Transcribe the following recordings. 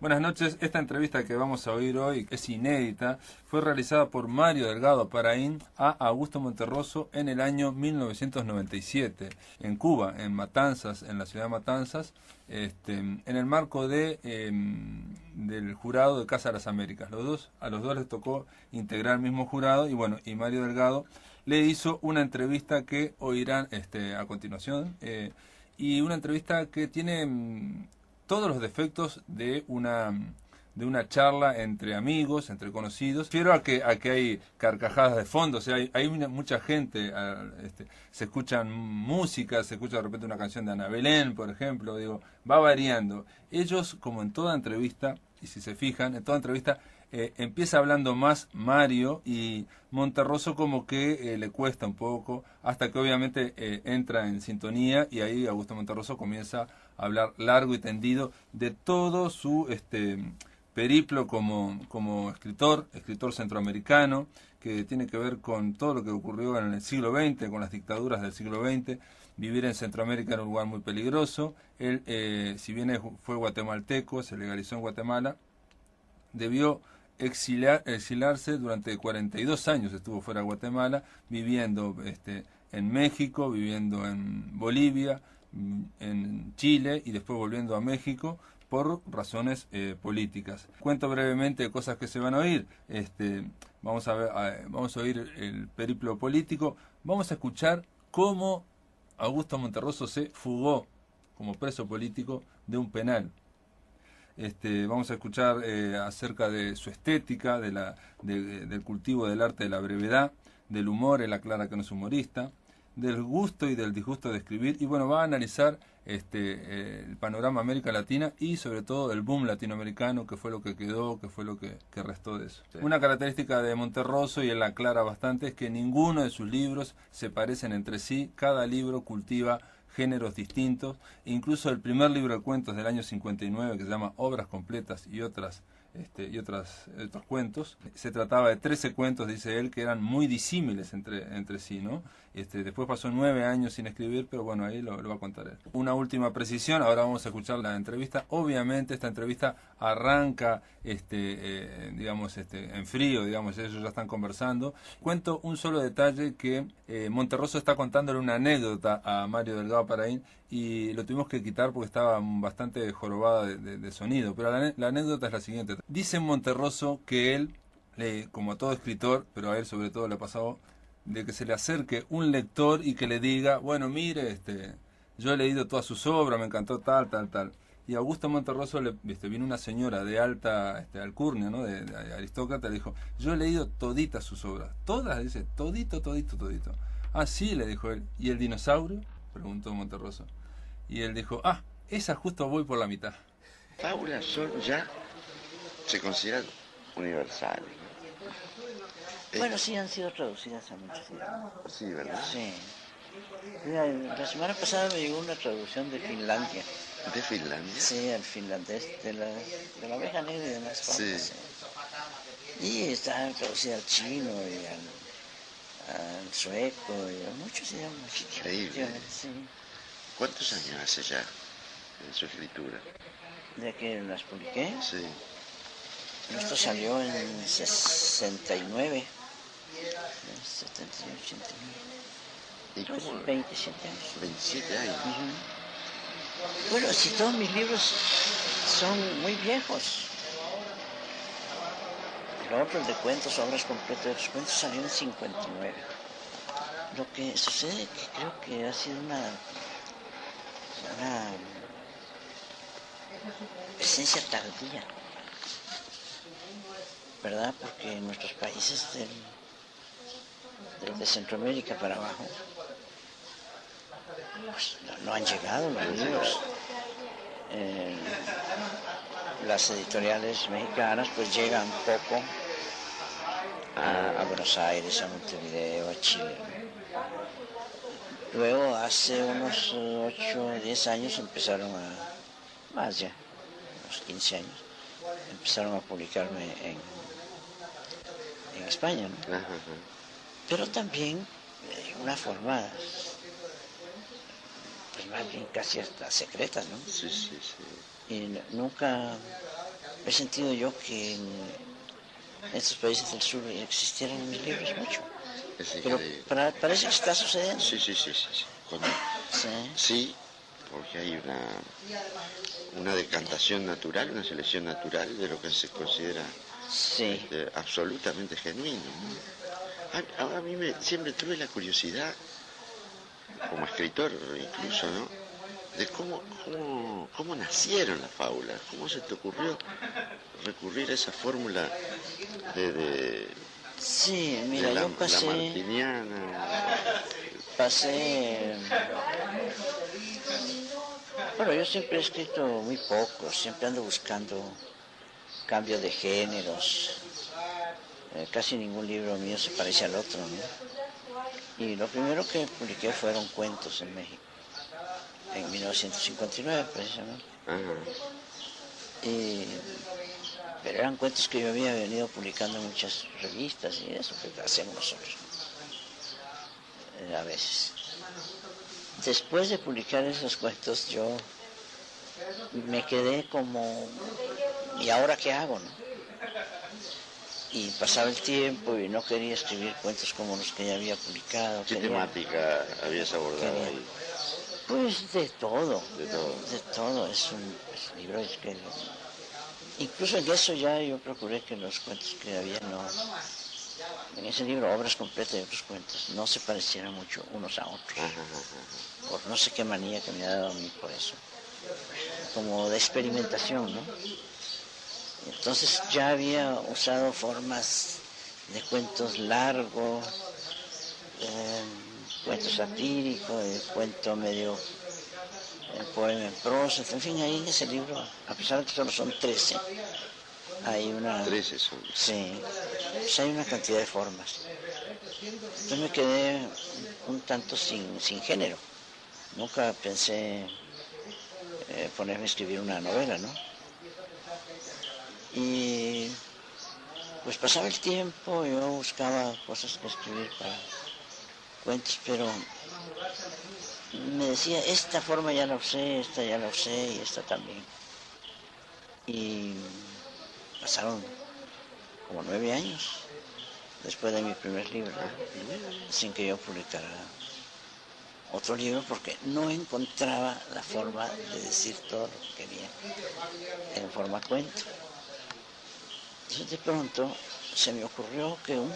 Buenas noches. Esta entrevista que vamos a oír hoy es inédita. Fue realizada por Mario Delgado Paraín a Augusto Monterroso en el año 1997 en Cuba, en Matanzas, en la ciudad de Matanzas, en el marco del jurado de Casa de las Américas. A los dos les tocó integrar el mismo jurado y bueno, y Mario Delgado le hizo una entrevista que oirán a continuación, y una entrevista que tiene todos los defectos de una charla entre amigos, entre conocidos. Refiero a que hay carcajadas de fondo, o sea, hay mucha gente, se escuchan música, se escucha de repente una canción de Ana Belén, por ejemplo, digo, va variando. Ellos, como en toda entrevista, y si se fijan, en toda entrevista empieza hablando más Mario y Monterroso como que le cuesta un poco, hasta que obviamente entra en sintonía y ahí Augusto Monterroso comienza a hablar largo y tendido de todo su periplo como escritor centroamericano, que tiene que ver con todo lo que ocurrió en el siglo XX, con las dictaduras del siglo XX. Vivir en Centroamérica era un lugar muy peligroso. Él, si bien fue guatemalteco, se legalizó en Guatemala, debió exilarse durante 42 años, estuvo fuera de Guatemala, viviendo en México, viviendo en Bolivia, en Chile y después volviendo a México por razones políticas. Cuento brevemente cosas que se van a oír. Vamos a oír el periplo político. Vamos a escuchar cómo Augusto Monterroso se fugó como preso político de un penal. Vamos a escuchar acerca de su estética, del cultivo del arte de la brevedad, del humor, él aclara que no es humorista, del gusto y del disgusto de escribir, y bueno, va a analizar el panorama América Latina y sobre todo el boom latinoamericano, que fue lo que quedó, que fue lo que restó de eso. Sí. Una característica de Monterroso, y él aclara bastante, es que ninguno de sus libros se parecen entre sí, cada libro cultiva géneros distintos, incluso el primer libro de cuentos del año 59, que se llama Obras Completas y otros cuentos, se trataba de 13 cuentos, dice él, que eran muy disímiles entre sí, ¿no? Después pasó 9 años sin escribir, pero bueno, ahí lo va a contar él. Una última precisión, ahora vamos a escuchar la entrevista. Obviamente esta entrevista arranca en frío, digamos, ellos ya están conversando. Cuento un solo detalle, que Monterroso está contándole una anécdota a Mario Delgado Paraín y lo tuvimos que quitar porque estaba bastante jorobada de sonido, pero la anécdota es la siguiente. Dice Monterroso que él, como a todo escritor, pero a él sobre todo le ha pasado, de que se le acerque un lector y que le diga, bueno, mire, yo he leído todas sus obras, me encantó tal. Y a Augusto Monterroso vino una señora de alta alcurnia, ¿no? de aristócrata, le dijo, yo he leído toditas sus obras. Todas, dice, todito. Ah, sí, le dijo él. ¿Y el dinosaurio? Preguntó Monterroso. Y él dijo, esa justo voy por la mitad. Fábulas son ya, se consideran universales. Bueno, sí han sido traducidas a muchos idiomas. Sí, ¿verdad? Sí. Mira, la semana pasada me llegó una traducción de Finlandia. ¿De Finlandia? Sí, al finlandés, de la oveja negra y demás. Sí. Y está traducida al chino y al sueco y a muchos idiomas. Increíble. Sí. ¿Cuántos años hace ya en su escritura? ¿De que las publiqué? Sí. Esto salió en 69. 79, 89. ¿Y cómo? 27 años. 27 años. Bueno, si todos mis libros son muy viejos. Por ejemplo, el de cuentos, obras completas, los cuentos salieron en 59. Lo que sucede es que creo que ha sido una presencia tardía, ¿verdad? Porque en nuestros países de Centroamérica para abajo, pues no han llegado los libros. Las editoriales mexicanas pues llegan poco a Buenos Aires, a Montevideo, a Chile. Luego hace unos 8 o 10 años empezaron más ya, unos 15 años, empezaron a publicarme en España, ¿no? Pero también de una forma, pues más bien casi hasta secreta, ¿no? Sí. Y nunca he sentido yo que en estos países del sur existieran mis libros mucho. Es Pero increíble. parece que está sucediendo. Sí, sí, sí, sí. Sí. Sí. Sí, porque hay una decantación natural, una selección natural de lo que se considera Sí. absolutamente genuino, ¿no? A mí siempre tuve la curiosidad, como escritor incluso, ¿no? De cómo nacieron las fábulas, cómo se te ocurrió recurrir a esa fórmula de Sí, mira, yo la martiniana. pasé, bueno, yo siempre he escrito muy poco, siempre ando buscando cambio de géneros, casi ningún libro mío se parece al otro, ¿no? Y lo primero que publiqué fueron cuentos en México, en 1959 precisamente. Ajá. Pero eran cuentos que yo había venido publicando en muchas revistas y eso que hacemos nosotros, a veces. Después de publicar esos cuentos yo me quedé como, ¿y ahora qué hago, no? Y pasaba el tiempo y no quería escribir cuentos como los que ya había publicado. ¿Qué temática habías abordado ahí? Pues de todo. De todo. De todo. Es un libro que... Incluso en eso ya yo procuré que los cuentos que había no... En ese libro, obras completas de otros cuentos, no se parecieran mucho unos a otros. Por no sé qué manía que me ha dado a mí por eso. Como de experimentación, ¿no? Entonces ya había usado formas de cuentos largos, cuentos satíricos, cuento medio poema en prosa, en fin, ahí en ese libro, a pesar de que solo son 13, hay una... 13 son. Sí, pues hay una cantidad de formas. Entonces me quedé un tanto sin género. Nunca pensé ponerme a escribir una novela, ¿no? Y pues pasaba el tiempo, yo buscaba cosas que escribir para cuentos, pero me decía, esta forma ya la usé, esta ya la usé y esta también. Y pasaron como 9 años después de mi primer libro, sin que yo publicara otro libro, porque no encontraba la forma de decir todo lo que quería en forma cuento. Entonces de pronto se me ocurrió que un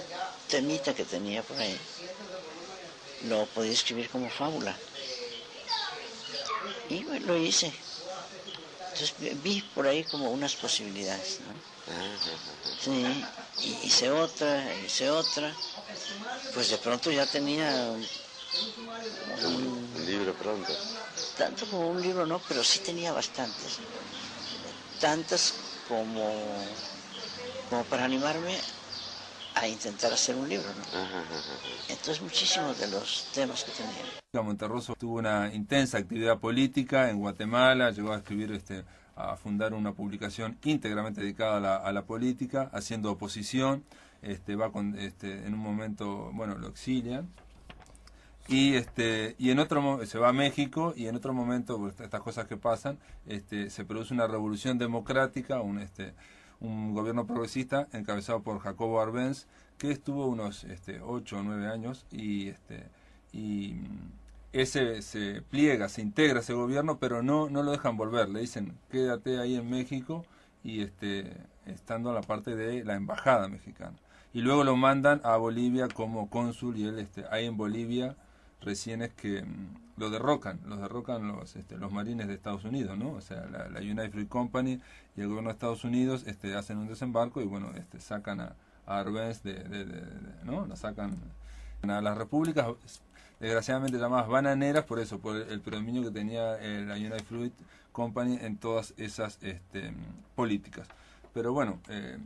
temita que tenía por ahí lo podía escribir como fábula. Y lo hice. Entonces vi por ahí como unas posibilidades, ¿no? Sí, y hice otra. Pues de pronto ya tenía Un libro pronto. tanto como un libro no, pero sí tenía bastantes. Tantas como para animarme a intentar hacer un libro, ¿no? Entonces muchísimos de los temas que tenía. Monterroso tuvo una intensa actividad política en Guatemala, llegó a escribir, a fundar una publicación íntegramente dedicada a la política, haciendo oposición, en un momento, bueno, lo exilian, y en otro se va a México, y en otro momento, pues, estas cosas que pasan, se produce una revolución democrática, un gobierno progresista encabezado por Jacobo Arbenz, que estuvo unos 8 o 9 años, y ese se pliega, se integra ese gobierno, pero no lo dejan volver, le dicen quédate ahí en México, y estando a la parte de la embajada mexicana, y luego lo mandan a Bolivia como cónsul, y él ahí en Bolivia recién es que los derrocan los marines de Estados Unidos, ¿no? O sea, la United Fruit Company y el gobierno de Estados Unidos hacen un desembarco y bueno, sacan a Arbenz ¿no? Lo sacan a las repúblicas desgraciadamente llamadas bananeras, por eso, por el predominio que tenía la United Fruit Company en todas esas políticas. Pero bueno,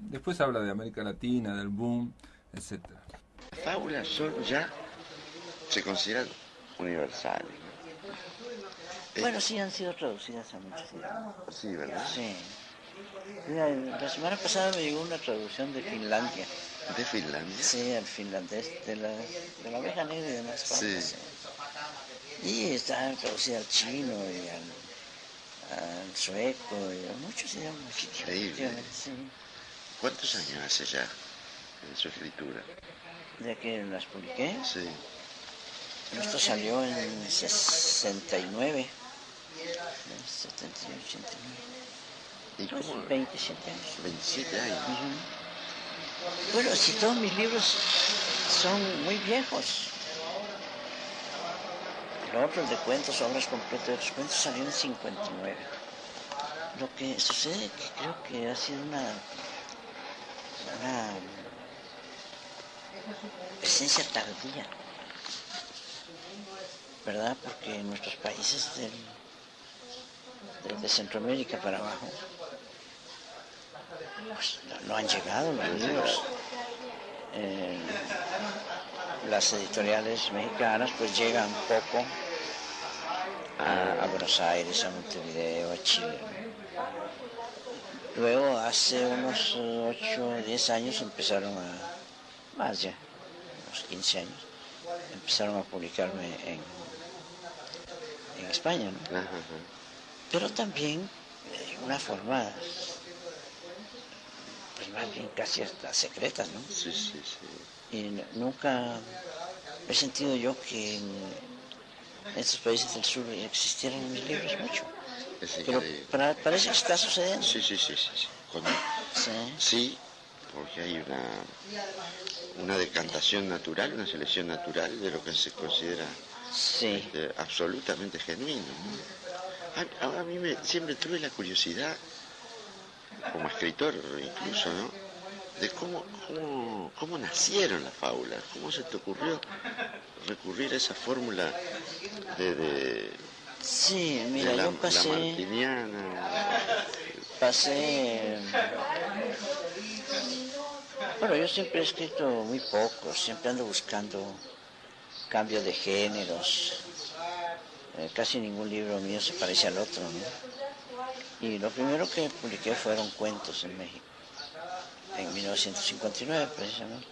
después habla de América Latina, del boom, etcétera. Las fábulas se consideran universales. Bueno, sí han sido traducidas a muchos idiomas. Sí, ¿verdad? Sí. Mira, la semana pasada me llegó una traducción de Finlandia. ¿De Finlandia? Sí, al finlandés, de la oveja negra y demás cosas. Sí. Y está traducida al chino y al sueco, y muchos idiomas. Increíble. Sí. ¿Cuántos años hace ya de su escritura? De que las publiqué. Sí. Esto salió en 69, 78, 89. ¿Y cómo? 27 años. 27 años. Bueno, si todos mis libros son muy viejos. El otro, el de cuentos, obras completas de los cuentos, salió en 59. Lo que sucede es que creo que ha sido una presencia tardía, ¿verdad? Porque en nuestros países de Centroamérica para abajo, pues no han llegado los libros. Las editoriales mexicanas pues llegan poco a Buenos Aires, a Montevideo, a Chile. Luego hace unos 8 o 10 años empezaron más ya, unos 15 años, empezaron a publicarme en España, ¿no? Ajá. Pero también de una forma, pues más bien casi hasta secretas, ¿no? Sí, sí, sí. Y nunca he sentido yo que en estos países del sur existieran mis libros mucho. Es Pero increíble. parece que está sucediendo. Sí, sí, sí, sí. Sí. Sí. Sí, porque hay una decantación natural, una selección natural de lo que se considera Sí. absolutamente genuino, ¿no? A mí siempre tuve la curiosidad, como escritor incluso, ¿no? De cómo nacieron las fábulas, cómo se te ocurrió recurrir a esa fórmula de Sí, mira, la yo martiniana. pasé, bueno, yo siempre he escrito muy poco, siempre ando buscando cambio de géneros, casi ningún libro mío se parece al otro, ¿no? Y lo primero que publiqué fueron cuentos en México, en 1959 precisamente.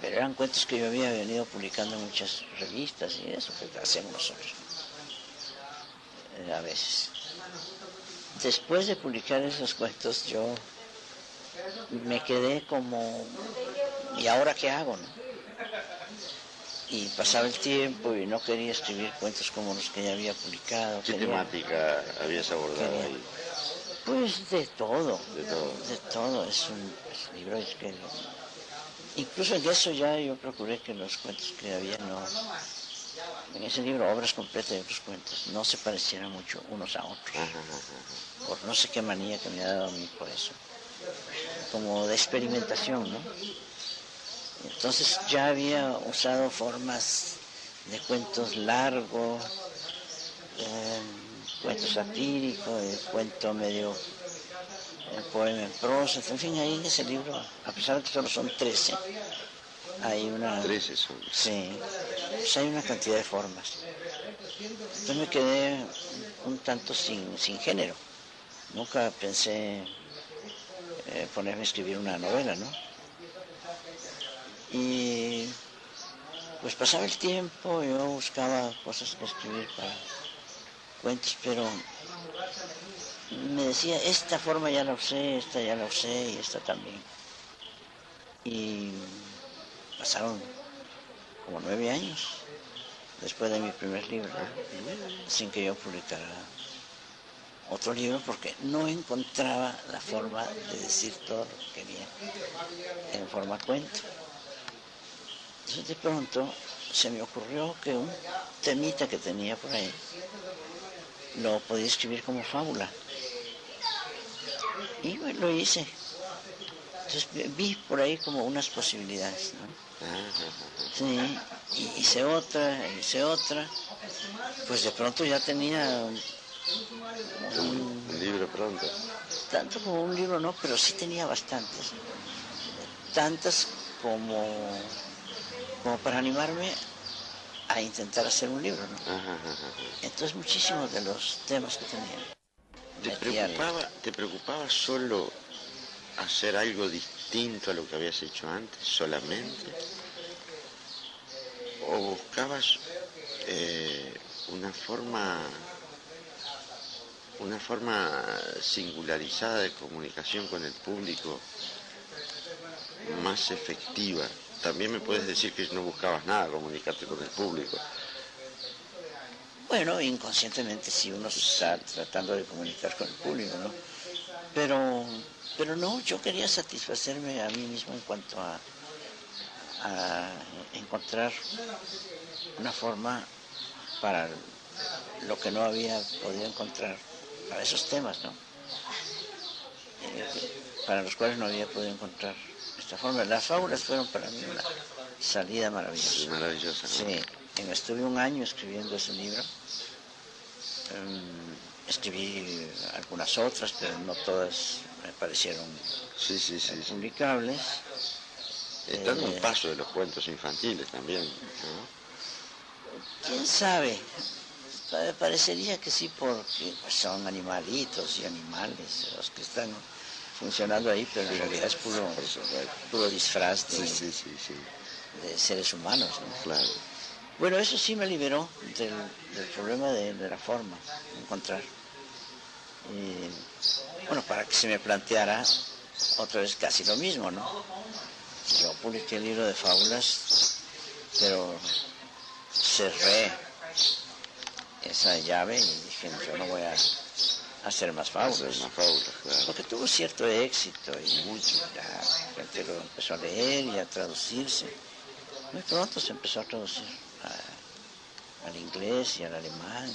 Pero eran cuentos que yo había venido publicando en muchas revistas y eso que hacemos nosotros, a veces. Después de publicar esos cuentos yo me quedé como, ¿y ahora qué hago, no? Y pasaba el tiempo y no quería escribir cuentos como los que ya había publicado. ¿Qué temática habías abordado ahí? Pues de todo. De todo. De todo. Es un libro que... Incluso en eso ya yo procuré que los cuentos que había en ese libro, obras completas de otros cuentos, no se parecieran mucho unos a otros. Por no sé qué manía que me ha dado a mí por eso. Como de experimentación, ¿no? Entonces ya había usado formas de cuentos largos, cuentos satíricos, cuento medio poema en prosa, en fin, ahí en ese libro, a pesar de que solo son 13, hay una... 13 son. Sí, pues hay una cantidad de formas. Entonces me quedé un tanto sin género. Nunca pensé ponerme a escribir una novela, ¿no? Y pues pasaba el tiempo, yo buscaba cosas que escribir para cuentos, pero me decía, esta forma ya la usé, esta ya la usé y esta también. Y pasaron como 9 años después de mi primer libro, sin que yo publicara otro libro, porque no encontraba la forma de decir todo lo que quería en forma cuento. Entonces de pronto se me ocurrió que un temita que tenía por ahí lo podía escribir como fábula. Y bueno, lo hice. Entonces vi por ahí como unas posibilidades, ¿no? Sí, y hice otra. Pues de pronto ya tenía Un libro pronto. tanto como un libro no, pero sí tenía bastantes. Tantas como para animarme a intentar hacer un libro, ¿no? Entonces muchísimos de los temas que tenía. ¿Te preocupaba solo hacer algo distinto a lo que habías hecho antes, solamente? ¿O buscabas una forma singularizada de comunicación con el público más efectiva. También me puedes decir que no buscabas nada, comunicarte con el público. Bueno, inconscientemente sí uno está tratando de comunicar con el público, ¿no? Pero no, yo quería satisfacerme a mí mismo en cuanto a encontrar una forma para lo que no había podido encontrar, para esos temas, ¿no? Para los cuales no había podido encontrar esta forma. Las fábulas fueron para mí una salida maravillosa. Sí, maravillosa, ¿no? Sí, estuve un año escribiendo ese libro. Escribí algunas otras, pero no todas me parecieron publicables. Están a un paso de los cuentos infantiles también, ¿no? ¿Quién sabe? Parecería que sí, porque pues, son animalitos y animales los que están funcionando ahí, pero en realidad es puro disfraz de seres humanos, ¿no? Claro. Bueno, eso sí me liberó del problema de la forma, de encontrar. Bueno, para que se me planteara otra vez casi lo mismo, ¿no? Yo publiqué el libro de fábulas, pero cerré esa llave y dije, yo no voy a hacer más fábulas. Claro. Porque tuvo cierto éxito y mucho, ya la gente lo empezó a leer y a traducirse. Muy pronto se empezó a traducir al inglés y al alemán.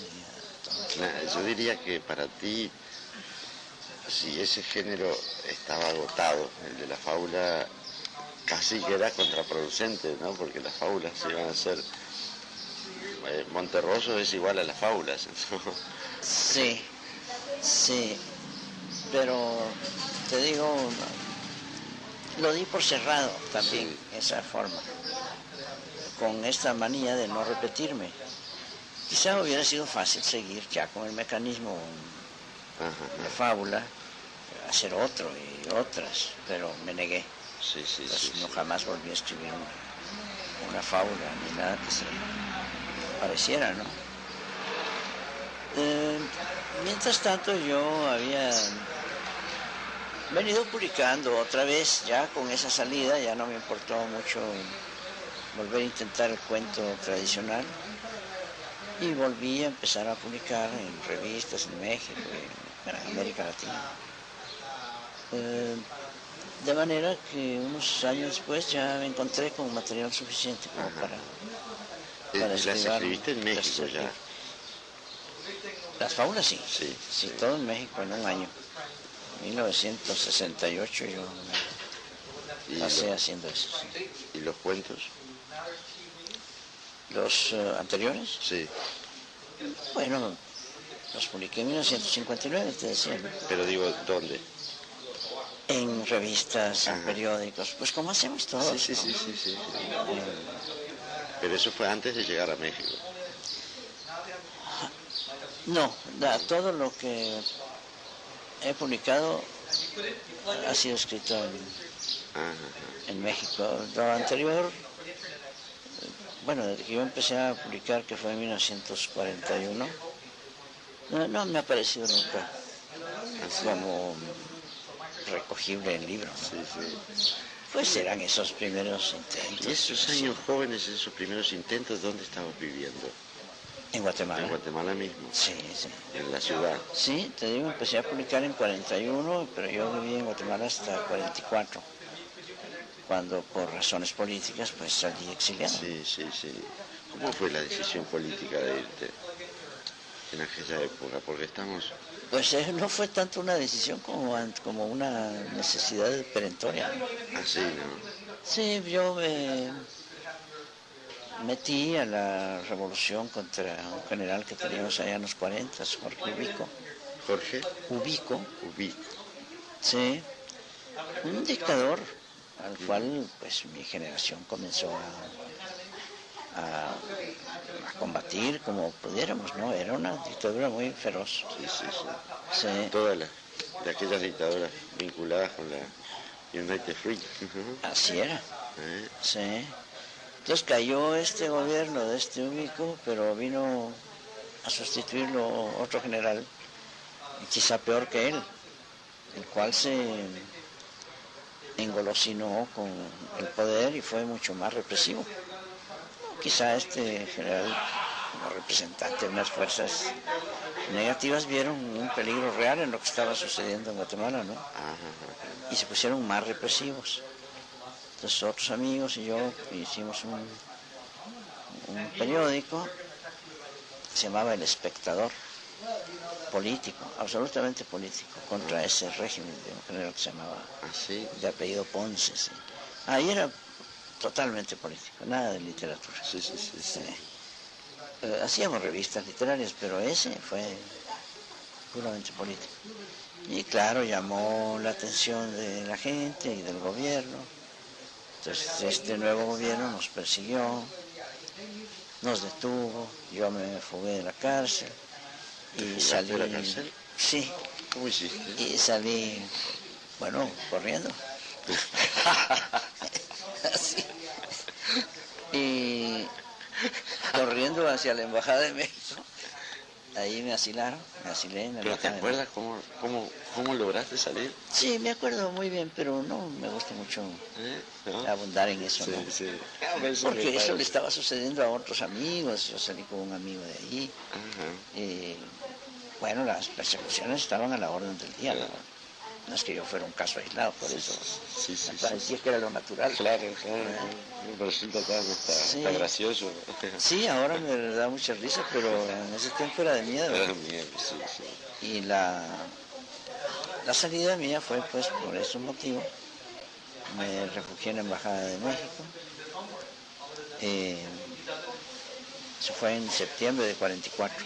Yo diría que para ti, si ese género estaba agotado, el de la fábula casi que era contraproducente, ¿no? Porque las fábulas iban a ser... Monterroso es igual a las fábulas, ¿no? Sí, pero te digo, lo di por cerrado también, esa forma, con esta manía de no repetirme. Quizá hubiera sido fácil seguir ya con el mecanismo de fábula, hacer otro y otras, pero me negué. No jamás volví a escribir una fábula ni nada que se pareciera, ¿no? Mientras tanto yo había venido publicando otra vez, ya con esa salida, ya no me importó mucho volver a intentar el cuento tradicional y volví a empezar a publicar en revistas en México y en América Latina. De manera que unos años después ya me encontré con material suficiente como para ¿Las escribiste en México ya? Las fábulas sí, todo en México en un año. En 1968 yo me pasé haciendo eso. Sí. ¿Y los cuentos? ¿Los anteriores? Sí. Bueno, los publiqué en 1959, te decía, ¿no? Pero digo, ¿dónde? En revistas, en periódicos, pues como hacemos todos. Sí. Pero eso fue antes de llegar a México. No, todo lo que he publicado ha sido escrito en México. Lo anterior, bueno, desde que yo empecé a publicar, que fue en 1941, no me ha parecido nunca como recogible en libro, ¿no? Sí. Pues eran esos primeros intentos. ¿Y esos años jóvenes, esos primeros intentos, dónde estabas viviendo? En Guatemala. ¿En Guatemala mismo? Sí. ¿En la ciudad? Sí, te digo, empecé a publicar en 41, pero yo viví en Guatemala hasta 44, cuando por razones políticas pues salí exiliado. Sí. ¿Cómo fue la decisión política de irte en aquella época? Porque estamos... Pues no fue tanto una decisión como una necesidad perentoria. Así, ¿no? Sí, yo me metí a la revolución contra un general que teníamos allá en los 40, Jorge Ubico. ¿Jorge? Ubico. Ubico. Sí, un dictador al cual pues mi generación comenzó a combatir como pudiéramos, ¿no? Era una dictadura muy feroz. Sí. Todas de aquellas dictaduras vinculadas con la United Free. Así era. Sí. Entonces cayó este gobierno de este Ubico, pero vino a sustituirlo otro general, quizá peor que él, el cual se engolosinó con el poder y fue mucho más represivo. Quizá este general, como representante de unas fuerzas negativas, vieron un peligro real en lo que estaba sucediendo en Guatemala, ¿no? Y se pusieron más represivos. Entonces otros amigos y yo hicimos un periódico que se llamaba El Espectador, político, absolutamente político, contra ese régimen de un general que se llamaba, de apellido Ponce. Sí. Ahí era totalmente político, nada de literatura. Sí. Hacíamos revistas literarias, pero ese fue puramente político. Y claro, llamó la atención de la gente y del gobierno. Entonces este nuevo gobierno nos persiguió, nos detuvo, yo me fugué de la cárcel y salí. ¿De la cárcel? Sí. ¿Cómo hiciste? Y salí, bueno, corriendo. Así. Y corriendo hacia la Embajada de México. Ahí me asilaron, me asilé en la ¿Pero te Embajada de acuerdas cómo lograste salir? Sí, me acuerdo muy bien, pero no me gusta mucho ¿No? abundar en eso, Sí, ¿no? sí. Porque eso le estaba sucediendo a otros amigos, yo salí con un amigo de allí. Bueno, las persecuciones estaban a la orden del día, ¿no? No es que yo fuera un caso aislado, por eso me parecía que era lo natural. Claro. Me resulta tan gracioso. Sí, ahora me da mucha risa, pero en ese tiempo era de miedo. Era miedo, sí. Y la salida mía fue pues por ese motivo. Me refugié en la Embajada de México. Eso fue en septiembre de 44.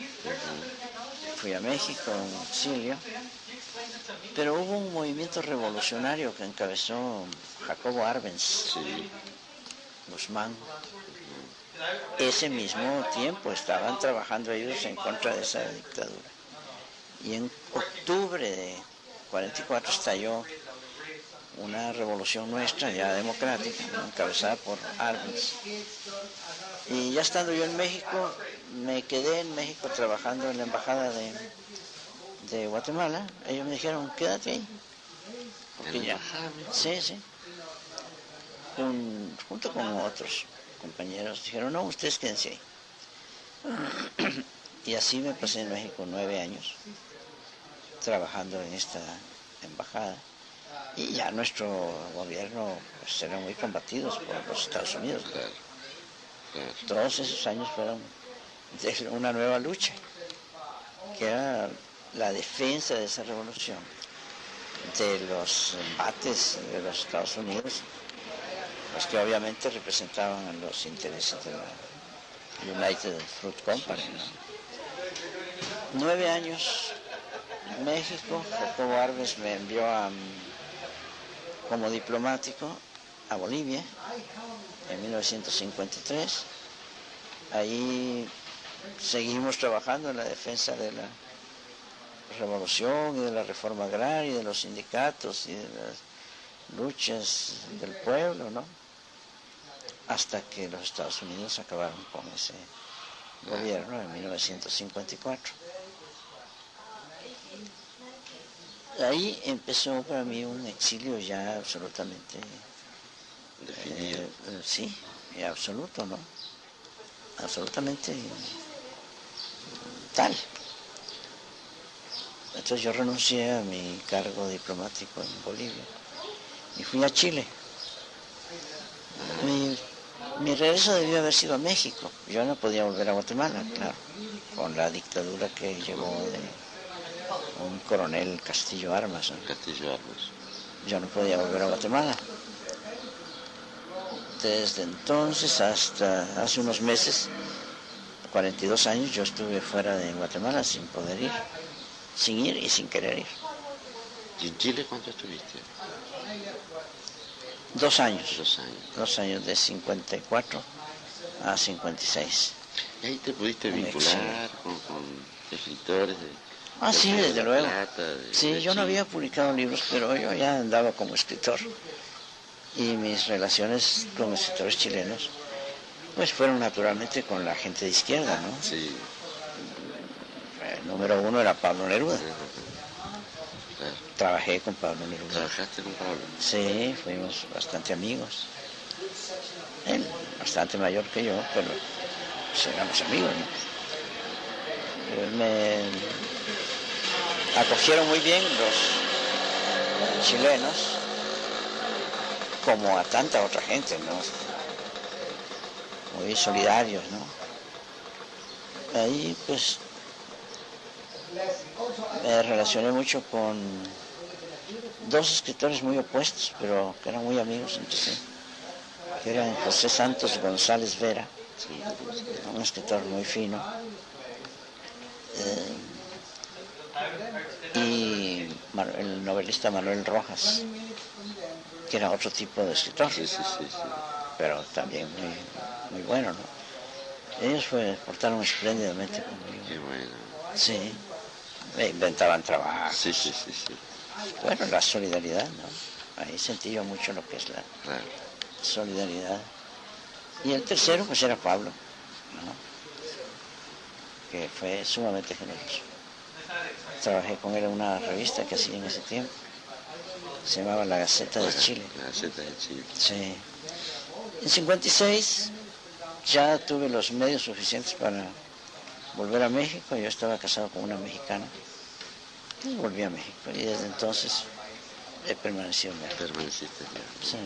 Fui a México en exilio. Pero hubo un movimiento revolucionario que encabezó Jacobo Arbenz, Guzmán. Ese mismo tiempo estaban trabajando ellos en contra de esa dictadura. Y en octubre de 44 estalló una revolución nuestra, ya democrática, encabezada por Arbenz. Y ya estando yo en México, me quedé en México trabajando en la Embajada de Guatemala. Ellos me dijeron, quédate ahí. Porque ya, sí. Junto con otros compañeros, dijeron, no, ustedes quédense ahí. Y así me pasé en México 9 años, trabajando en esta embajada. Y ya nuestro gobierno pues, eran muy combatidos por los Estados Unidos. Todos esos años fueron de una nueva lucha, que era la defensa de esa revolución, de los embates de los Estados Unidos, los que obviamente representaban los intereses de la United Fruit Company, ¿no? 9 años en México. Jacobo Arbenz me envió como diplomático a Bolivia en 1953. Ahí seguimos trabajando en la defensa de la revolución y de la reforma agraria y de los sindicatos y de las luchas del pueblo, ¿no? Hasta que los Estados Unidos acabaron con ese gobierno en 1954. Ahí empezó para mí un exilio ya absolutamente definido. Sí, absoluto, ¿no? Absolutamente tal. Entonces yo renuncié a mi cargo diplomático en Bolivia y fui a Chile. Mi regreso debió haber sido a México. Yo no podía volver a Guatemala, claro, con la dictadura que llegó de un coronel Castillo Armas, ¿no? Yo no podía volver a Guatemala. Desde entonces hasta hace unos meses, 42 años, yo estuve fuera de Guatemala sin poder ir, sin ir y sin querer ir. ¿Y en Chile cuánto estuviste? 2 años. 2 años. 2 años, de 54 a 56. ¿Y ahí te pudiste vincular con escritores de... Sí, desde luego. Sí, yo no había publicado libros, pero yo ya andaba como escritor. Y mis relaciones con escritores chilenos, pues fueron naturalmente con la gente de izquierda, ¿no? Sí. número uno era Pablo Neruda. Claro. Trabajé con Pablo Neruda. ¿Trabajaste con Pablo? Sí, fuimos bastante amigos. Él, bastante mayor que yo, pero pues, éramos amigos, ¿no? Me acogieron muy bien los chilenos, como a tanta otra gente, ¿no? Muy solidarios, ¿no? Ahí, pues, me relacioné mucho con dos escritores muy opuestos, pero que eran muy amigos entre sí, que eran José Santos González Vera, un escritor muy fino, y el novelista Manuel Rojas, que era otro tipo de escritor, Sí. pero también muy bueno, ¿no? Ellos portaron espléndidamente conmigo. Qué bueno. Sí, me inventaban trabajo. Sí. Bueno, la solidaridad, ¿no? Ahí sentí yo mucho lo que es la Claro. solidaridad. Y el tercero, pues era Pablo, ¿no? Que fue sumamente generoso. Trabajé con él en una revista que hacía en ese tiempo. Se llamaba La Gaceta de Chile. La Gaceta de Chile. Sí. En 56 ya tuve los medios suficientes para volver a México. Yo estaba casado con una mexicana. Y volví a México. Y desde entonces he permanecido en México. Permaneciste allá. Sí.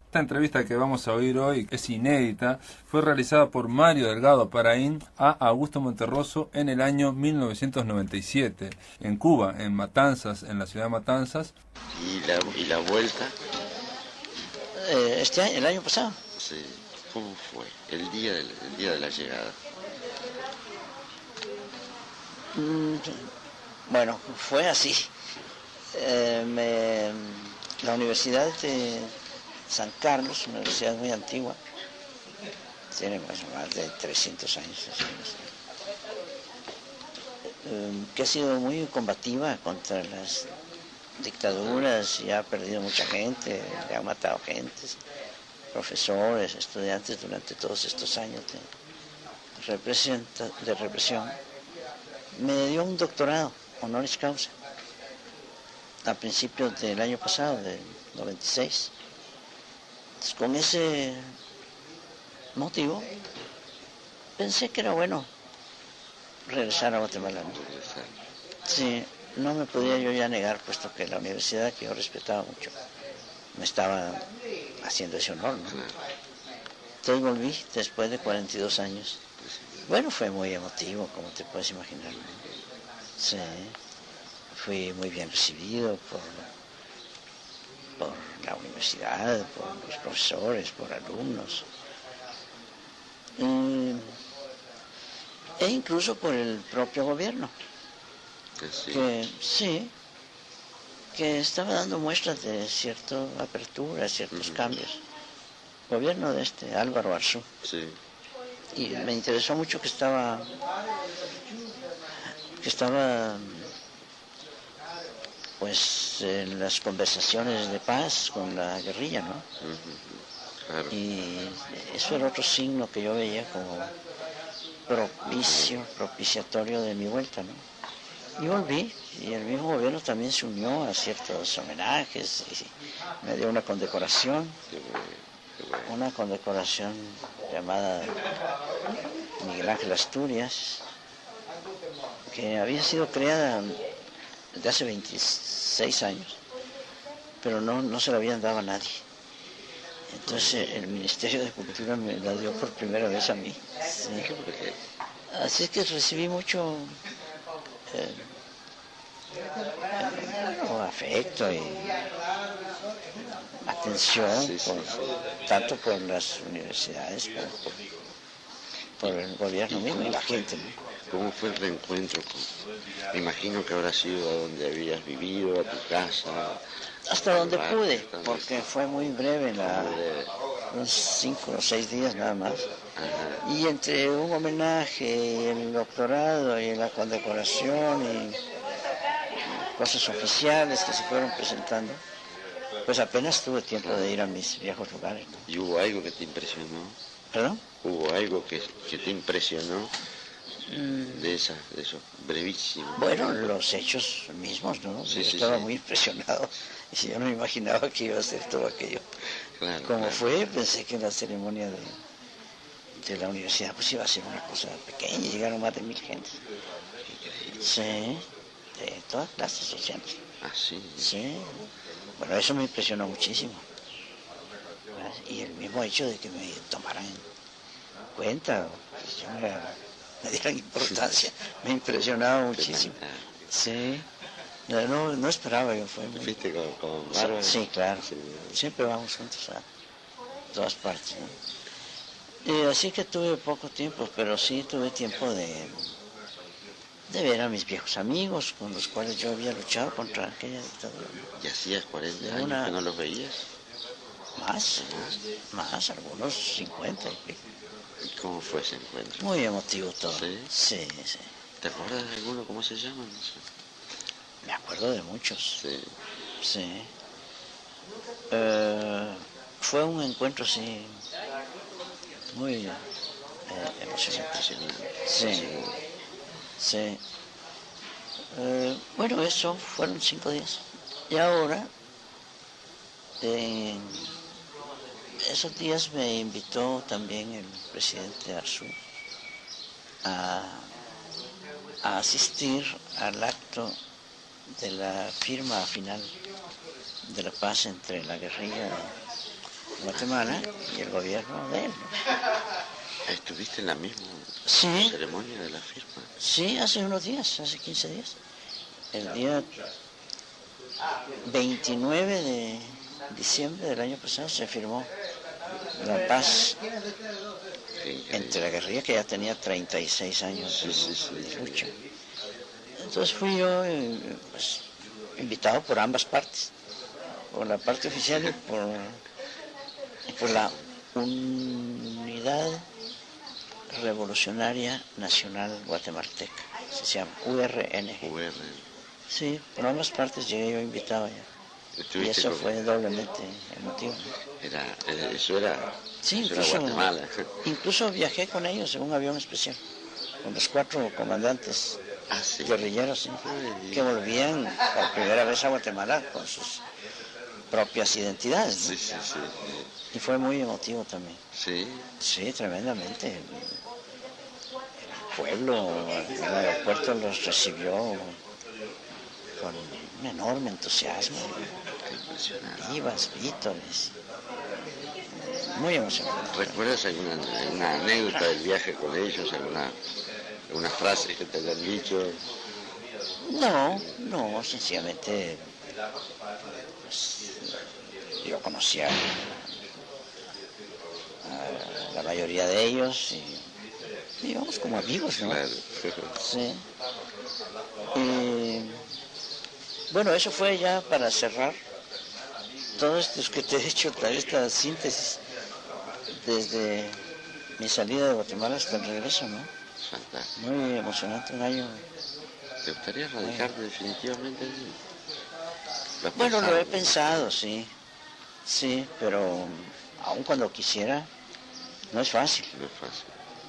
Esta entrevista que vamos a oír hoy es inédita, fue realizada por Mario Delgado Paraín a Augusto Monterroso en el año 1997, en Cuba, en Matanzas, en la ciudad de Matanzas. ¿Y la vuelta? Este año, el año pasado. Sí. ¿Cómo fue? El día de la llegada. Bueno, fue así. La Universidad de San Carlos, una universidad muy antigua, tiene más de 300 años, que ha sido muy combativa contra las dictaduras y ha perdido mucha gente, le han matado gente, profesores, estudiantes durante todos estos años de represión. Me dio un doctorado honoris causa a principios del año pasado, del 96. Entonces, con ese motivo pensé que era bueno regresar a Guatemala, ¿no? Sí, no me podía yo ya negar, puesto que la universidad, que yo respetaba mucho, me estaba haciendo ese honor, ¿no? Entonces volví después de 42 años. Bueno, fue muy emotivo, como te puedes imaginar, ¿no? Sí, fui muy bien recibido por la universidad, por los profesores, por alumnos, e incluso por el propio gobierno, que estaba dando muestras de cierta apertura, ciertos cambios. El gobierno de Álvaro Arzú. Sí. Y me interesó mucho que estaba pues en las conversaciones de paz con la guerrilla, ¿no? Claro. Y eso era otro signo que yo veía como propiciatorio de mi vuelta, ¿no? Y volví, y el mismo gobierno también se unió a ciertos homenajes y me dio una condecoración, una condecoración llamada Miguel Ángel Asturias, que había sido creada desde hace 26 años, pero no se la habían dado a nadie. Entonces el Ministerio de Cultura me la dio por primera vez a mí. Sí. Así es que recibí mucho afecto y atención, tanto por las universidades como por el gobierno mismo y la gente, ¿no? ¿Cómo fue el reencuentro? Me imagino que habrá sido a donde habías vivido, a tu casa. Hasta donde pude, porque fue muy breve, unos 5 o 6 días nada más. Ajá. Y entre un homenaje, y el doctorado y la condecoración y cosas oficiales que se fueron presentando, pues apenas tuve tiempo de ir a mis viejos lugares, ¿no? ¿Y hubo algo que te impresionó? ¿Perdón? ¿Hubo algo que te impresionó de esos brevísimos. Bueno, los hechos mismos, ¿no? Sí, Yo sí, estaba sí. muy impresionado y yo no me imaginaba que iba a ser todo aquello. Claro, Como claro. fue, pensé que la ceremonia de la universidad pues iba a ser una cosa pequeña, y llegaron más de 1000 gentes. Increíble. Sí, de todas clases sociales. Ah, sí. Sí, bueno, eso me impresionó muchísimo. ¿Verdad? Y el mismo hecho de que me tomaran en cuenta, pues, me dieran importancia, me impresionaba muchísimo. Sí, no esperaba yo, fue ¿Te muy... fuiste con Bárbara? Sí, claro, Sí. siempre vamos juntos a todas partes, ¿no? Y así que tuve poco tiempo, pero sí tuve tiempo de ver a mis viejos amigos con los cuales yo había luchado contra aquella dictadura. ¿Y hacías 40 De años una- que no los veías? Más, Más. algunos 50 y pico. ¿Y cómo fue ese encuentro? Muy emotivo todo. ¿Sí? Sí, sí. ¿Te acuerdas de alguno? ¿Cómo se llaman? No sé. Me acuerdo de muchos. Sí. Sí. Fue un encuentro, sí, muy emocionante. Sí, sí. Bueno, eso fueron 5 días. Y ahora, en esos días me invitó también el presidente Arzú a asistir al acto de la firma final de la paz entre la guerrilla de Guatemala y el gobierno de él, ¿no? ¿Estuviste en la misma Sí, ceremonia de la firma? sí, hace unos días, hace 15 días. El día 29 de diciembre del año pasado se firmó la paz entre la guerrilla, que ya tenía 36 años de lucha. Entonces fui yo pues, invitado por ambas partes, por la parte oficial y por la Unidad Revolucionaria Nacional Guatemalteca, se llama URNG. Sí, por ambas partes llegué yo invitado ya. Y eso fue doblemente emotivo, ¿no? Eso era Sí, Guatemala. incluso viajé con ellos en un avión especial, con los 4 comandantes guerrilleros, ¿sí? Que volvían por primera vez a Guatemala con sus propias identidades, ¿no? Sí, sí, sí. Y fue muy emotivo también. Sí. Sí, tremendamente. El pueblo, el aeropuerto los recibió con un enorme entusiasmo. Vivas, vítores. Muy emocionante. ¿Recuerdas alguna anécdota del viaje con ellos? ¿Alguna frase que te hayan dicho? No, sencillamente pues, yo conocía a la mayoría de ellos y íbamos como amigos, ¿no? Claro. Sí. Bueno, eso fue ya para cerrar todo esto que te he dicho, esta síntesis desde mi salida de Guatemala hasta el regreso, ¿no? Fantástico. Muy emocionante, un año. ¿Te gustaría radicarte definitivamente allí? Bueno, lo he pensado, sí, pero aun cuando quisiera, no es fácil. No es fácil.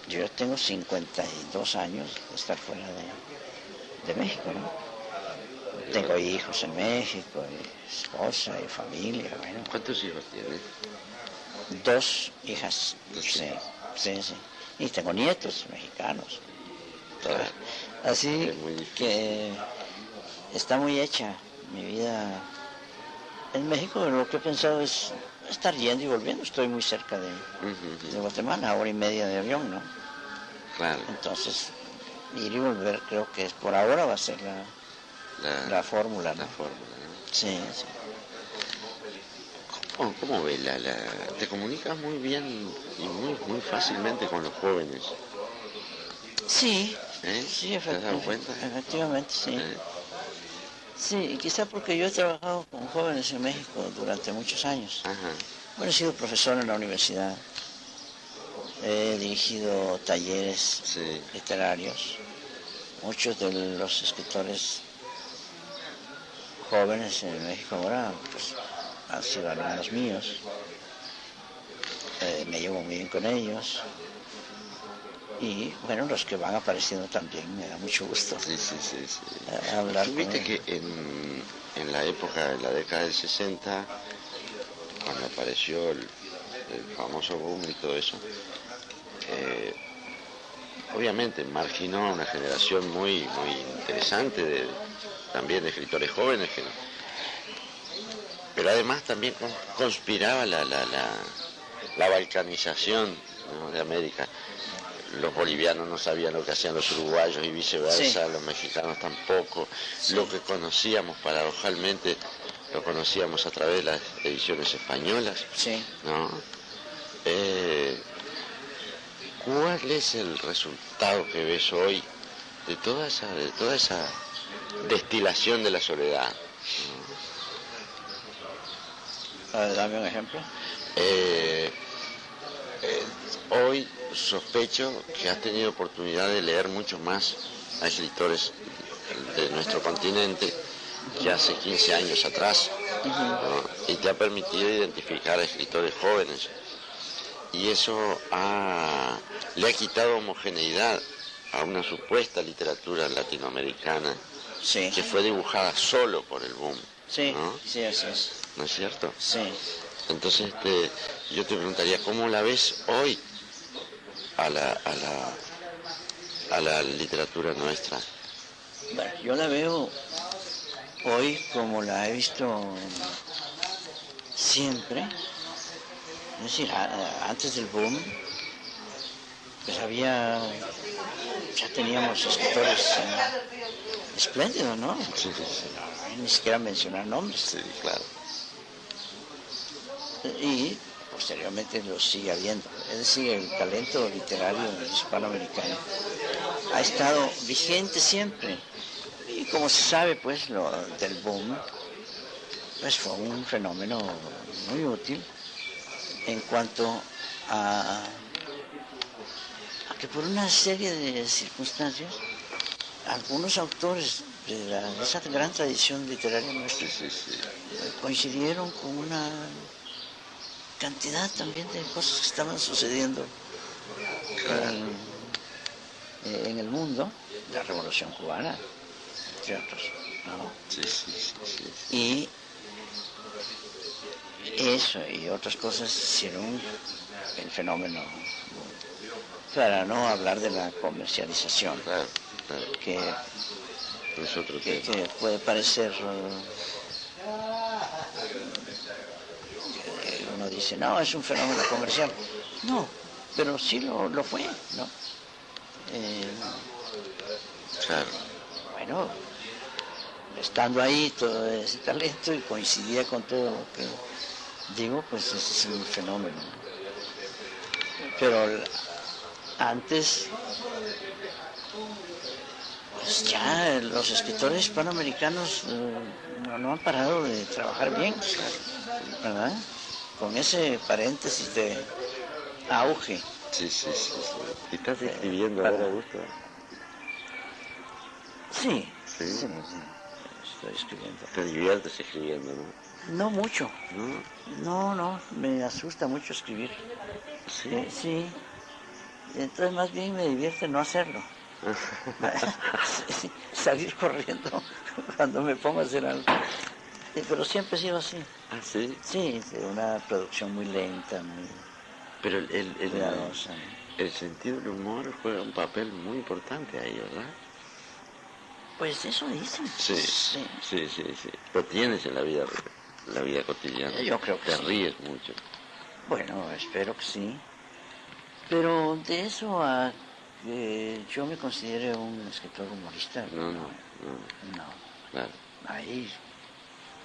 Yo ya tengo 52 años de estar fuera de México, ¿no? Tengo hijos en México, y esposa y familia, bueno. ¿Cuántos hijos tienes? 2 hijas, sí. Y tengo nietos mexicanos. Claro. Así Es que está muy hecha mi vida en México. Lo que he pensado es estar yendo y volviendo. Estoy muy cerca de Guatemala, 1 hora y media de avión, ¿no? Claro. Entonces, ir y volver creo que por ahora va a ser la fórmula, ¿no? La fórmula, ¿no? Sí. ¿Cómo ves? Te comunicas muy bien y muy fácilmente con los jóvenes. Sí, ¿Te has dado cuenta? efectivamente, sí. Sí, y quizá porque yo he trabajado con jóvenes en México durante muchos años. Ajá. Bueno, he sido profesor en la universidad, he dirigido talleres literarios. Muchos de los escritores jóvenes en México ahora pues, han sido alumnos míos. Me llevo muy bien con ellos. Y bueno, los que van apareciendo también, me da mucho gusto Sí, sí, sí, sí. hablar Tú con viste ellos. que en la época, en la década del 60, cuando apareció el famoso boom y todo eso, eh, obviamente marginó a una generación muy interesante también de escritores jóvenes, pero además también conspiraba la balcanización, ¿no?, de América. Los bolivianos no sabían lo que hacían los uruguayos y viceversa, Sí. los mexicanos tampoco. Sí. Lo que conocíamos paradojalmente lo conocíamos a través de las ediciones españolas, Sí. ¿no? ¿Cuál es el resultado que ves hoy de toda esa destilación de la soledad? A ver, dame un ejemplo. Eh, Hoy sospecho que has tenido oportunidad de leer mucho más a escritores de nuestro continente que hace 15 años atrás, ¿no? Y te ha permitido identificar a escritores jóvenes. Y eso le ha quitado homogeneidad a una supuesta literatura latinoamericana, Sí. que fue dibujada solo por el boom, Sí, ¿no? sí, así es. ¿No es cierto? Sí. Entonces yo te preguntaría, ¿cómo la ves hoy a la literatura nuestra? Bueno, yo la veo hoy como la he visto siempre. Es decir, antes del boom, pues ya teníamos escritores espléndidos, ¿no? Sí, sí, sí. No, ni siquiera mencionar nombres. Sí, claro. Y posteriormente lo sigue habiendo. Es decir, el talento literario hispanoamericano ha estado vigente siempre. Y como se sabe, pues, lo del boom, pues fue un fenómeno muy útil en cuanto a que por una serie de circunstancias, algunos autores de esa gran tradición literaria nuestra coincidieron con una cantidad también de cosas que estaban sucediendo en el mundo, la Revolución Cubana, entre otros, ¿no? Sí, sí, sí, sí, sí. Y eso y otras cosas hicieron el fenómeno, para no hablar de la comercialización, Claro, claro. que Es otro tema. puede parecer, uno dice, no, es un fenómeno comercial. No, pero sí lo fue, ¿no? Claro. Bueno, estando ahí todo ese talento y coincidía con todo lo que digo, pues ese es un fenómeno. Pero antes, pues ya los escritores hispanoamericanos no han parado de trabajar bien, ¿verdad? Con ese paréntesis de auge. Sí, sí, sí, sí. ¿Y estás escribiendo para- ahora, Augusto? Sí, Sí. sí, sí, estoy escribiendo. Te diviertes escribiendo, ¿no? No mucho, ¿No? no, me asusta mucho escribir. Sí. Sí, entonces más bien me divierte no hacerlo. Sí, salir corriendo cuando me pongo a hacer algo. Pero siempre he sido así. Ah, sí. Sí, de una producción muy lenta, muy Pero el cuidadosa. sentido del humor juega un papel muy importante ahí, ¿verdad? Pues eso dicen. Sí, sí, sí, sí. Lo tienes en la vida cotidiana. Yo creo que Te sí. ríes mucho. Bueno, espero que sí. Pero de eso a que yo me considere un escritor humorista, No. no. Claro. Ahí,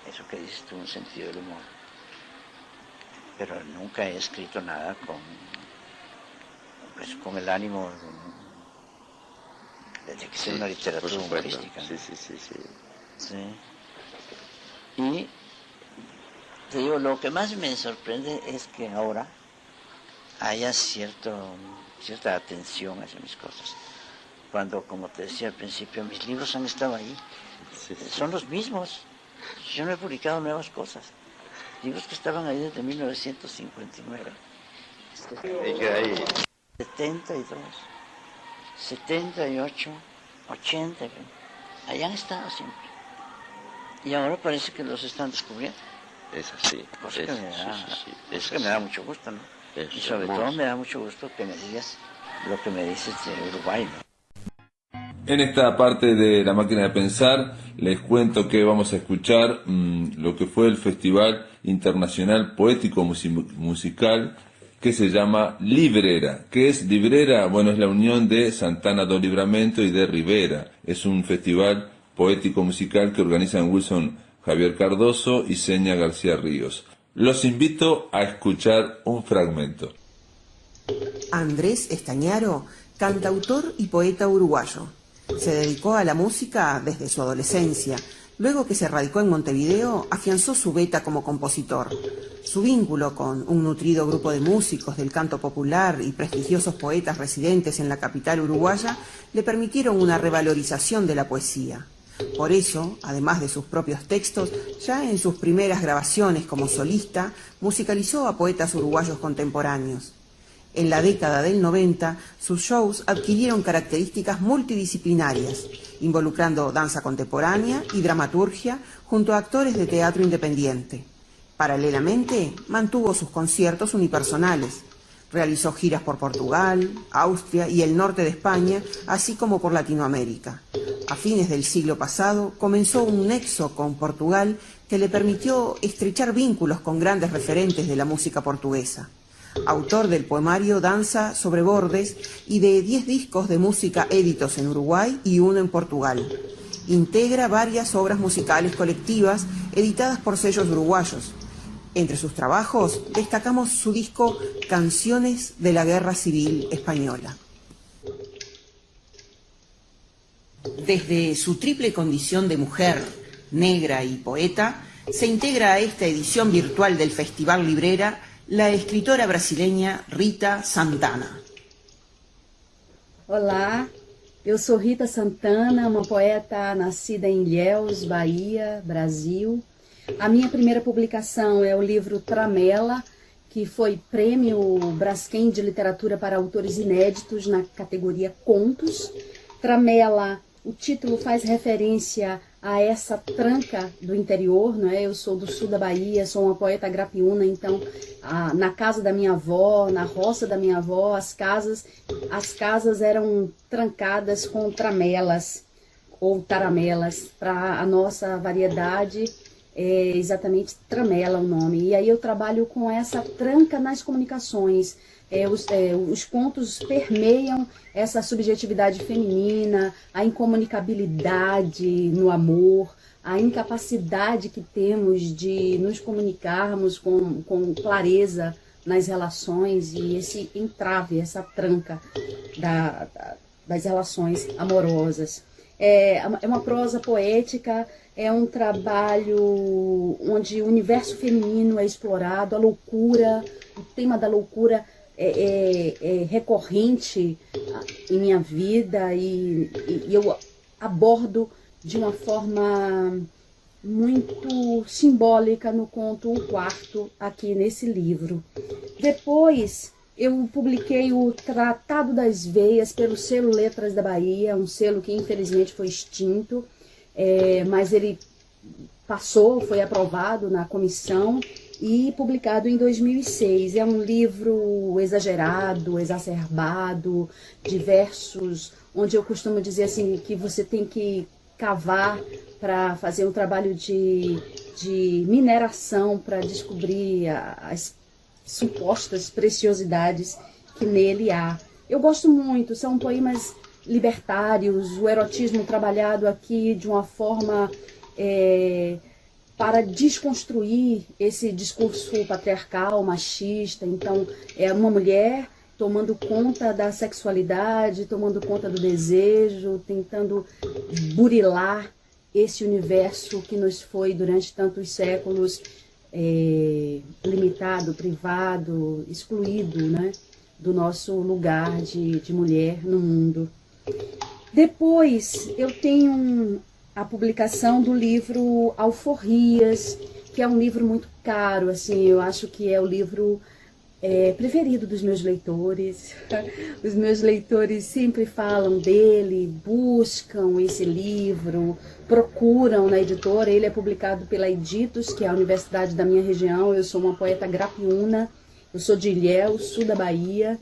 eso que dices tú, un sentido del humor. Pero nunca he escrito nada con el ánimo de que sea una Por literatura supuesto. humorística, ¿no? Sí. Sí. Y te digo, lo que más me sorprende es que ahora haya cierta atención hacia mis cosas. Cuando, como te decía al principio, mis libros han estado ahí. Sí. Son los mismos. Yo no he publicado nuevas cosas. Libros que estaban ahí desde 1959. Y que ahí. 72. 78, 80, allá han estado siempre. Y ahora parece que los están descubriendo. Es así. Cosa que me da, es que me da mucho gusto, ¿no? Es y sobre hermoso. todo me da mucho gusto que me digas lo que me dices de Uruguay, ¿no? En esta parte de La Máquina de Pensar les cuento que vamos a escuchar lo que fue el Festival Internacional Poético Musical que se llama Librera. ¿Qué es Librera? Bueno, es la unión de Santana do Livramento y de Rivera. Es un festival poético musical que organizan Wilson Javier Cardoso y Seña García Ríos. Los invito a escuchar un fragmento. Andrés Estañaro, cantautor y poeta uruguayo. Se dedicó a la música desde su adolescencia. Luego que se radicó en Montevideo, afianzó su veta como compositor. Su vínculo con un nutrido grupo de músicos del canto popular y prestigiosos poetas residentes en la capital uruguaya le permitieron una revalorización de la poesía. Por eso, además de sus propios textos, ya en sus primeras grabaciones como solista, musicalizó a poetas uruguayos contemporáneos. En la década del 90, sus shows adquirieron características multidisciplinarias, involucrando danza contemporánea y dramaturgia junto a actores de teatro independiente. Paralelamente, mantuvo sus conciertos unipersonales. Realizó giras por Portugal, Austria y el norte de España, así como por Latinoamérica. A fines del siglo pasado, comenzó un nexo con Portugal que le permitió estrechar vínculos con grandes referentes de la música portuguesa. Autor del poemario Danza sobre Bordes y de 10 discos de música éditos en Uruguay y uno en Portugal. Integra varias obras musicales colectivas editadas por sellos uruguayos. Entre sus trabajos destacamos su disco Canciones de la Guerra Civil Española. Desde su triple condición de mujer, negra y poeta, se integra a esta edición virtual del Festival Librera la escritora brasileña Rita Santana. Olá, eu sou Rita Santana, uma poeta nascida em Ilhéus, Bahia, Brasil. A minha primeira publicação é o livro Tramela, que foi prêmio Braskem de Literatura para Autores Inéditos na categoria Contos. Tramela, o título faz referência a essa tranca do interior, não é? Eu sou do sul da Bahia, sou uma poeta grapiúna, então na casa da minha avó, na roça da minha avó, as casas eram trancadas com tramelas ou taramelas. Para a nossa variedade é exatamente tramela o nome. E aí eu trabalho com essa tranca nas comunicações. Os contos permeiam essa subjetividade feminina, a incomunicabilidade no amor, a incapacidade que temos de nos comunicarmos com clareza nas relações e esse entrave, essa tranca das relações amorosas. É uma prosa poética, é um trabalho onde o universo feminino é explorado, a loucura, o tema da loucura é recorrente em minha vida e eu abordo de uma forma muito simbólica no conto O Quarto, aqui nesse livro. Depois eu publiquei o Tratado das Veias pelo selo Letras da Bahia, um selo que infelizmente foi extinto, mas ele foi aprovado na comissão e publicado em 2006. É um livro exagerado, exacerbado, de versos, onde eu costumo dizer assim, que você tem que cavar para fazer um trabalho de mineração para descobrir as supostas preciosidades que nele há. Eu gosto muito, são poemas libertários, o erotismo trabalhado aqui de uma forma para desconstruir esse discurso patriarcal, machista. Então, é uma mulher tomando conta da sexualidade, tomando conta do desejo, tentando burilar esse universo que nos foi durante tantos séculos limitado, privado, excluído, né, do nosso lugar de mulher no mundo. Depois eu tenho a publicação do livro Alforrias, que é um livro muito caro, assim, eu acho que é o livro preferido dos meus leitores. Os meus leitores sempre falam dele, buscam esse livro, procuram na editora. Ele é publicado pela Editos, que é a universidade da minha região. Eu sou uma poeta grapiúna, eu sou de Ilhéus, sul da Bahia.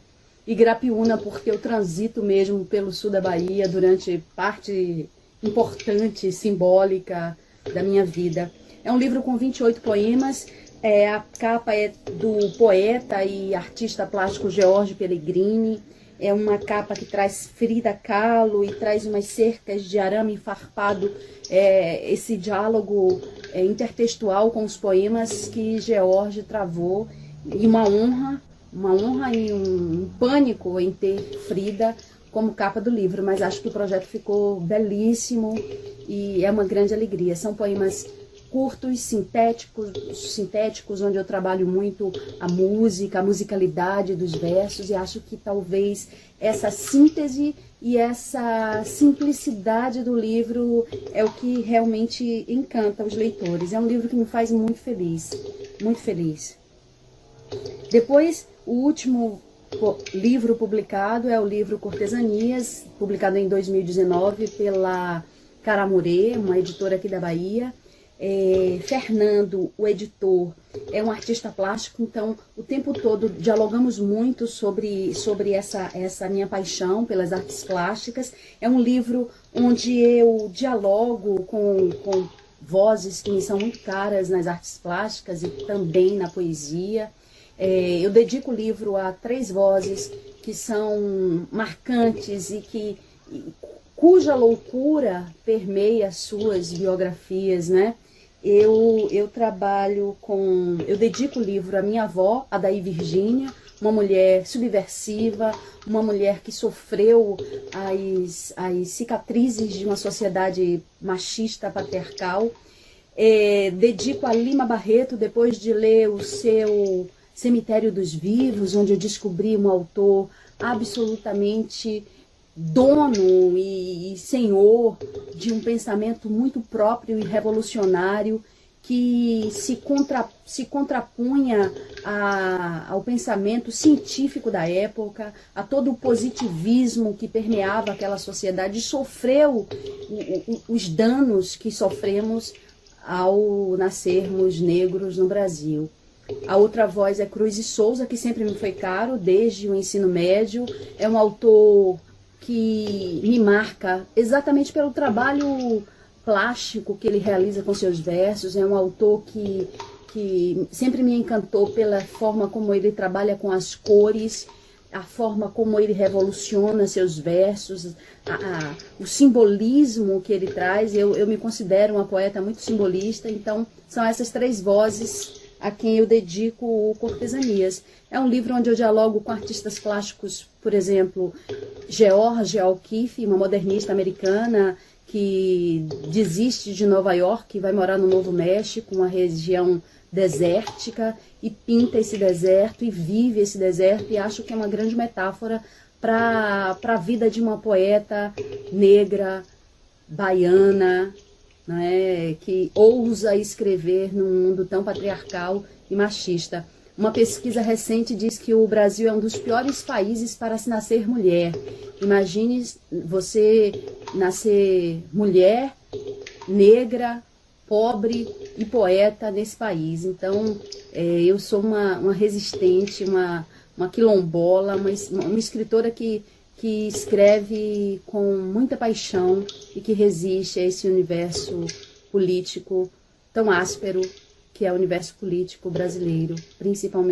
E grapiúna porque eu transito mesmo pelo sul da Bahia durante parte importante, simbólica da minha vida. É um livro com 28 poemas. A capa é do poeta e artista plástico George Pellegrini. É uma capa que traz Frida Kahlo e traz umas cercas de arame farpado, esse diálogo intertextual com os poemas que George travou. E uma honra e um pânico em ter Frida como capa do livro, mas acho que o projeto ficou belíssimo e é uma grande alegria. São poemas curtos, sintéticos, onde eu trabalho muito a música, a musicalidade dos versos, e acho que talvez essa síntese e essa simplicidade do livro é o que realmente encanta os leitores. É um livro que me faz muito feliz, muito feliz. Depois, o último livro publicado é o livro Cortesanias, publicado em 2019 pela Caramurê, uma editora aqui da Bahia. Fernando, o editor, é um artista plástico, então o tempo todo dialogamos muito sobre essa minha paixão pelas artes plásticas. É um livro onde eu dialogo com vozes que me são muito caras nas artes plásticas e também na poesia. Eu dedico o livro a 3 vozes que são marcantes e cuja loucura permeia suas biografias, né? Eu dedico o livro à minha avó, a Daí Virgínia, uma mulher subversiva, uma mulher que sofreu as cicatrizes de uma sociedade machista, patriarcal. Dedico a Lima Barreto, depois de ler o seu Cemitério dos Vivos, onde eu descobri um autor absolutamente dono e senhor de um pensamento muito próprio e revolucionário, que se contrapunha ao pensamento científico da época, a todo o positivismo que permeava aquela sociedade, e sofreu os danos que sofremos ao nascermos negros no Brasil. A outra voz é Cruz e Souza, que sempre me foi caro, desde o ensino médio. É um autor que me marca exatamente pelo trabalho plástico que ele realiza com seus versos. É um autor que sempre me encantou pela forma como ele trabalha com as cores, a forma como ele revoluciona seus versos, o simbolismo que ele traz. Eu me considero uma poeta muito simbolista, então são essas 3 vozes a quem eu dedico o Cortesanias. É um livro onde eu dialogo com artistas plásticos, por exemplo, Georgia O'Keeffe, uma modernista americana que desiste de Nova York e vai morar no Novo México, uma região desértica, e pinta esse deserto e vive esse deserto, e acho que é uma grande metáfora para a vida de uma poeta negra, baiana, né, que ousa escrever num mundo tão patriarcal e machista. Uma pesquisa recente diz que o Brasil é um dos piores países para se nascer mulher. Imagine você nascer mulher, negra, pobre e poeta nesse país. Então, eu sou uma resistente, uma quilombola, uma escritora que escreve com muita paixão e que resiste a esse universo político tão áspero que é o universo político brasileiro, principalmente